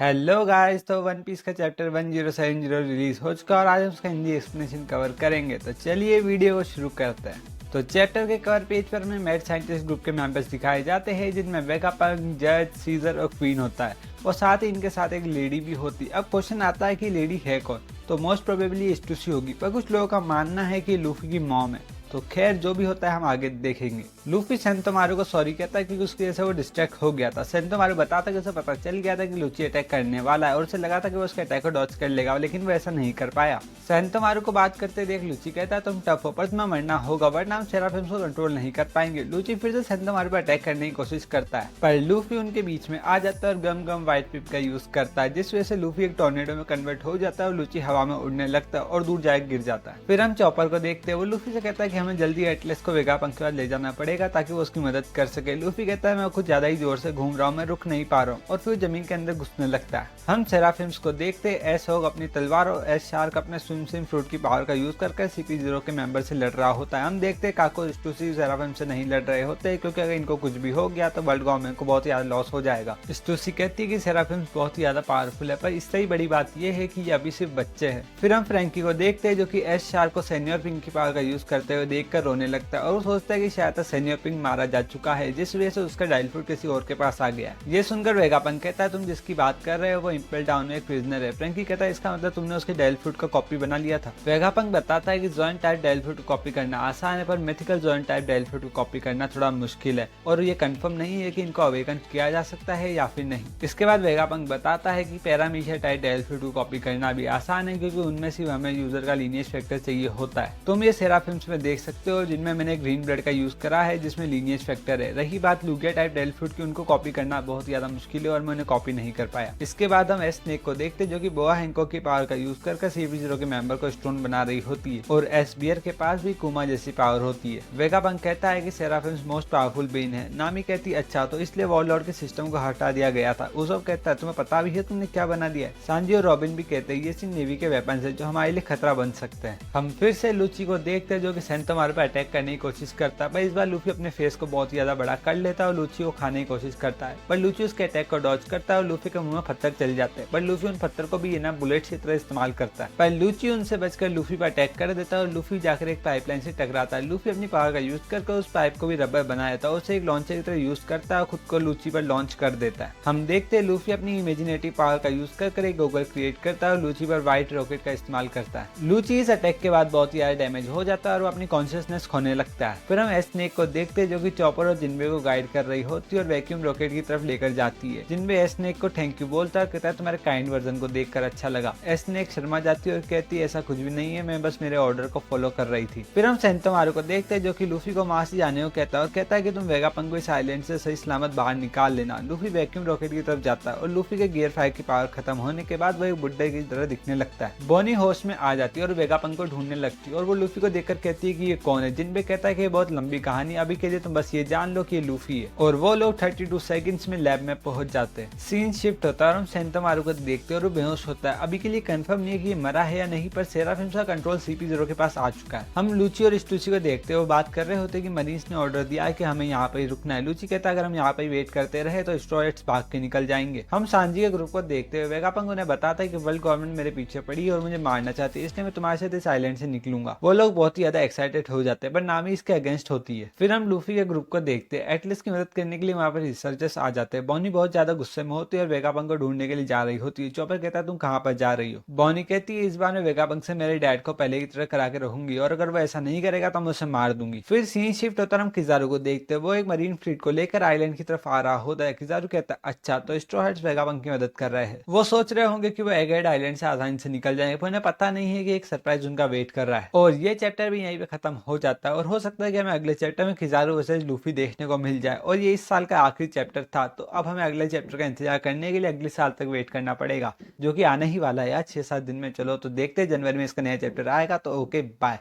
Hello guys, तो one piece का chapter 1070 release हो चुका और आज हम उसका हिंदी एक्सप्लेनेशन कवर करेंगे। तो चलिए वीडियो को शुरू करते हैं। तो चैप्टर के कवर पेज पर हमें मैड साइंटिस्ट ग्रुप के मेंबर्स दिखाए जाते हैं, जिनमें वेगापंक, जज, सीजर और क्वीन होता है और साथ ही इनके साथ एक लेडी भी होती है। अब क्वेश्चन आता है कि लेडी है कौन, तो मोस्ट प्रोबेबली एस्टूसी होगी, पर कुछ लोगों का मानना है कि लूफी की मॉम है। तो खैर जो भी होता है हम आगे देखेंगे। लूफी सेंटोमारू को सॉरी कहता है क्योंकि उसकी वजह से वो डिस्ट्रैक्ट हो गया था। सेंटोमारू बताता है कि उसे पता चल गया था कि लूची अटैक करने वाला है और उसे लगा था कि वो उसके अटैक को डॉच कर लेगा, लेकिन वो ऐसा नहीं कर पाया। सेंटोमारू को बात करते देख लूची कहता है तुम टफ हो पर तुम्हें मरना होगा, वरना हम सेराफिम्स को कंट्रोल नहीं कर पाएंगे। लूची फिर से सेंटोमारू पर अटैक करने की कोशिश करता है, पर लूफी उनके बीच में आ जाता है और गम गम व्हाइट पिप का यूज करता है, जिस वजह से लूफी एक टॉर्नेडो में कन्वर्ट हो जाता है और लूची हवा में उड़ने लगता है और दूर जाकर गिर जाता है। फिर हम चॉपर को देखते हैं, वो लूफी से कहता है कि हमें जल्दी एटलस को वेगापंक के पास ले जाना पड़ेगा ताकि वो उसकी मदद कर सके। लूफी कहता है मैं कुछ ज्यादा ही जोर से घूम रहा हूँ, मैं रुक नहीं पा रहा हूँ, और फिर जमीन के अंदर घुसने लगता है। हम सेराफिम्स को देखते एस होग अपनी तलवार और एस शार्क अपने स्विम फ्रूट की पावर का यूज करके CP0 के मेंबर से लड़ रहा होता है। हम देखते काको स्टूसी सेराफिम से नहीं लड़ रहे होते क्योंकि अगर इनको कुछ भी हो गया तो वर्ल्ड गवर्नमेंट को बहुत ज्यादा लॉस हो जाएगा। स्टूसी कहती है कि सेराफिम्स बहुत ही ज्यादा पावरफुल है, पर इससे ही बड़ी बात यह है कि ये अभी सिर्फ बच्चे हैं। फिर हम फ्रैंकी को देखते हैं जो कि एस शार्क को सीनियर पिंक की पावर का यूज करते हुए देखकर रोने लगता है और वो सोचता है कि शायद सीनियर पिंक मारा जा चुका है, जिस वजह से उसका डायल फ्रूट किसी और के पास आ गया। ये सुनकर वेगापंक कहता है तुम जिसकी बात कर रहे हो वो इम्पेल टाउन में एक प्रिजनर है। फ्रैंकी कहता है इसका मतलब तुमने उसके डायल फ्रूट का कॉपी बना लिया था। वेगापंक बताता है कि जॉइंट टाइप डायल फ्रूट को कॉपी करना आसान है, पर mythical joint type dial fruit को कॉपी करना थोड़ा मुश्किल है और ये कंफर्म नहीं है कि इनको अवेकन किया जा सकता है या फिर नहीं। इसके बाद वेगापंक बताता है कि पैरामीशिया टाइप डायल फ्रूट को कॉपी करना भी आसान है, क्योंकि उनमें सिर्फ हमें यूजर का लीनियज फैक्टर चाहिए होता है। तुम ये सेराफिम्स में देख सकते हो जिनमें मैंने ग्रीन ब्लड का यूज करा है जिसमें लीनियज फैक्टर है। रही बात लुगिया टाइप डायल फ्रूट की, उनको कॉपी करना बहुत ज्यादा मुश्किल है और मैं उन्हें कॉपी नहीं कर पाया। इसके बाद हम एस स्नेक को देखते जो कि बोआ हैंकॉक की पावर का यूज करके CP0 के मेंबर को स्टोन बना रही होती है और एस बियर के पास भी कुमा जैसी पावर होती है। वेगापंक कहता है कि सेराफिम्स मोस्ट पावरफुल बीन है। नामी कहती अच्छा तो इसलिए वॉरलॉर्ड के सिस्टम को हटा दिया गया था। उसब कहता है तुम्हें पता भी है तुमने क्या बना दिया है। सांजी और रॉबिन भी कहते हैं ये सिर्फ नेवी के वेपन्स है जो हमारे लिए खतरा बन सकते हैं। हम फिर से लूची को देखते हैं जो कि सेंटोमारू पर अटैक करने की कोशिश करता है, पर इस बार लूफी अपने फेस को बहुत ज्यादा बड़ा कर लेता है और लूची को खाने की कोशिश करता है, पर लूची उसके अटैक को डॉज करता है और लूफी के मुंह में पत्थर चल जाते हैं, पर लूफी उन पत्थर को भी ना बुलेट्स की तरह इस्तेमाल करता है। पर लूची उनसे बचकर लूफी पर अटैक कर देता है और लूफी जाकर एक पाइपलाइन से टकराता है। लूफी अपनी पावर का यूज करके उस पाइप को भी रबर बना देता है और उसे एक लॉन्चर की तरह यूज करता है और खुद को लूची पर लॉन्च कर देता है। हम देखते हैं लूफी अपनी इमेजिनेटिव पावर का यूज कर एक गॉगल क्रिएट करता है और लूची पर व्हाइट रॉकेट का इस्तेमाल करता है। लूची इस अटैक के बाद बहुत ही ज्यादा डैमेज हो जाता है और वो अपनी कॉन्शियसनेस खोने लगता है। फिर हम एस स्नेक को देखते हैं जो कि चॉपर और जिनबे को गाइड कर रही होती है और वैक्यूम रॉकेट की तरफ लेकर जाती है। जिनबे एस स्नेक को थैंक यू बोलता है, कहता है तुम्हारे काइंड वर्जन को देखकर अच्छा लगा। एस स्नेक शर्मा जाती है और कहती है ऐसा कुछ भी नहीं है, मैं बस मेरे ऑर्डर को फॉलो कर रही थी। फिर हम सेंटोमारू को देखते हैं जो कि लूफी को वहां से जाने को कहता है और कहता है कि तुम वेगापंक को इस आइलैंड से सही सलामत बाहर निकाल लेना। लूफी वैक्यूम रॉकेट की तरफ जाता है और लूफी के गियर फायर की पावर खत्म होने के बाद वो एक बुड्ढे की तरह दिखने लगता है। बोनी होश में आ जाती है और वेगापंक को ढूंढने लगती है और वो लूफी को देखकर कहती है कि ये कौन है। जिनबे कहता है कि ये बहुत लंबी कहानी, अभी के लिए तुम बस ये जान लो कि ये लूफी है। और वो लोग 32 सेकंड्स में लैब में पहुंच जाते हैं। सीन शिफ्ट होता है और हम सेंटोमारू को देखते हैं और वो बेहोश होता है। अभी के लिए कंफर्म नहीं है कि ये मरा है या नहीं, पर सेराफिम्स का कंट्रोल CP0 के पास आ चुका है। हम लूची और स्टूसी को देखते हैं, वो बात कर रहे होते हैं कि मरीज ने ऑर्डर दिया है कि हमें यहाँ पे ही रुकना है। लूची कहता है अगर हम यहाँ पे वेट करते रहे तो स्ट्रॉयड्स भाग के निकल जाएंगे। हम सांजी के ग्रुप को देखते हुए वेगापंक उन्हें बताता है कि वर्ल्ड गवर्नमेंट मेरे पीछे पड़ी है और मुझे मारना चाहती है, इसलिए मैं तुम्हारे साथ इस आइलैंड से निकलूंगा। वो लोग बहुत ही ज्यादा एक्साइटेड हो जाते हैं, पर नामी इसके अगेंस्ट होती है। फिर हम लूफी के ग्रुप को देखते हैं, एटलिस की मदद करने के लिए वहाँ पर रिसर्चर्स आ जाते हैं। बॉनी बहुत ज्यादा गुस्से में होती है और वेगापंक को ढूंढने के लिए जा रही होती है। चॉपर कहता है तुम कहाँ पर जा रही हो। बॉनी कहती है इस बार मैं वेगापंक से मेरे डैड को पहले की तरह करा के रहूंगी और अगर वो ऐसा नहीं करेगा तो मैं उसे मार दूंगी। फिर सीन शिफ्ट होता है, हम किजारू को देखते हैं, वो एक मरीन फ्लीट को लेकर आइलैंड की तरफ आ रहा होता है। किजारू कहता है अच्छा तो स्ट्रॉ हेड्स वेगापंक की मदद कर रहे हैं। वो सोच रहे होंगे कि वो एगेड आइलैंड से आसानी से निकल जाएंगे, पर उन्हें पता नहीं है कि एक सरप्राइज उनका वेट कर रहा है। और ये चैप्टर भी यहीं पे खत्म हो जाता है और हो सकता है कि हमें अगले चैप्टर में किजारू वर्सेस लूफी देखने को मिल जाए। और ये इस साल का आखिरी चैप्टर था, तो अब हमें अगले चैप्टर का इंतजार करने के लिए अगले साल तक वेट करना पड़ेगा, जो कि आने ही वाला है यार 6-7 दिन में। चलो तो देखते हैं जनवरी में इसका नया चैप्टर आएगा। तो ओके बाय।